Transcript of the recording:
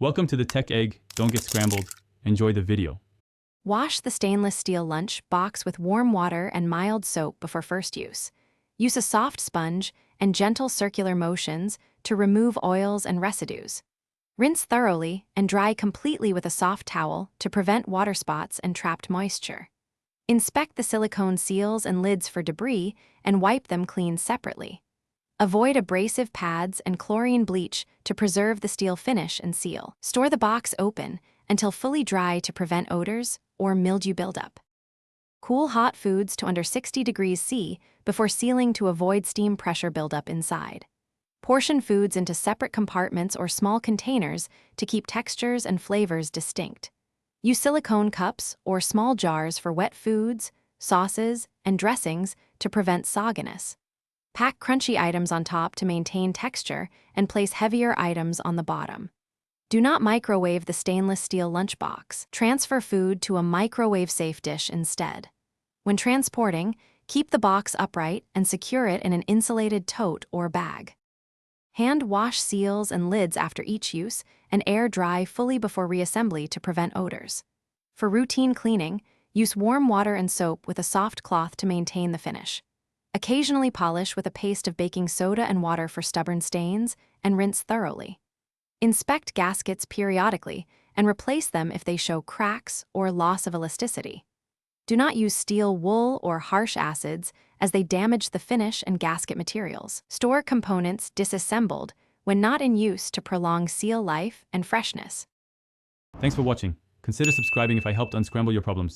Welcome to the Tech Egg. Don't get scrambled. Enjoy the video. Wash the stainless steel lunch box with warm water and mild soap before first use. Use a soft sponge and gentle circular motions to remove oils and residues. Rinse thoroughly and dry completely with a soft towel to prevent water spots and trapped moisture. Inspect the silicone seals and lids for debris and wipe them clean separately. Avoid abrasive pads and chlorine bleach to preserve the steel finish and seal. Store the box open until fully dry to prevent odors or mildew buildup. Cool hot foods to under 60 degrees C before sealing to avoid steam pressure buildup inside. Portion foods into separate compartments or small containers to keep textures and flavors distinct. Use silicone cups or small jars for wet foods, sauces, and dressings to prevent sogginess. Pack crunchy items on top to maintain texture and place heavier items on the bottom. Do not microwave the stainless steel lunchbox. Transfer food to a microwave-safe dish instead. When transporting, keep the box upright and secure it in an insulated tote or bag. Hand wash seals and lids after each use and air dry fully before reassembly to prevent odors. For routine cleaning, use warm water and soap with a soft cloth to maintain the finish. Occasionally polish with a paste of baking soda and water for stubborn stains, and rinse thoroughly. Inspect gaskets periodically and replace them if they show cracks or loss of elasticity. Do not use steel wool or harsh acids as they damage the finish and gasket materials. Store components disassembled when not in use to prolong seal life and freshness. Thanks for watching. Consider subscribing if I helped unscramble your problems.